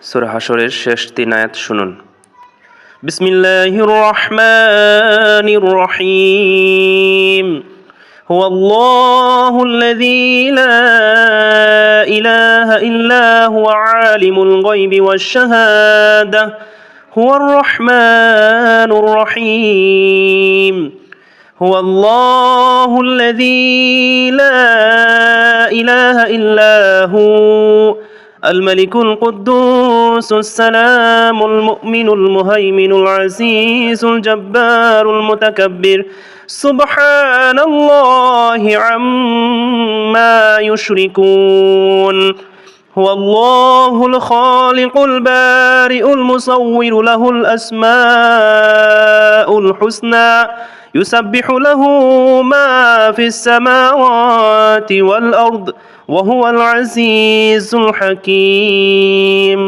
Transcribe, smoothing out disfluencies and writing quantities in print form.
সূরা হাশরের শেষ 3 আয়াত শুনুন। বিসমিল্লাহির রহমানির রহিম। হুয়াল্লাহুল্লাযী লা ইলাহা ইল্লা হুয়া আলিমুল গায়বি ওয়াশ শাহাদাহ হুয়ার রহমানুর রহিম। হুয়াল্লাহুল্লাযী লা ইলাহা ইল্লা হু الملك القدوس السلام المؤمن المهيمن العزيز الجبار المتكبر سبحان الله عما يشركون. هو الله الخالق البارئ المصور له الأسماء الحسنى يسبح له ما في السماوات والأرض وهو العزيز الحكيم.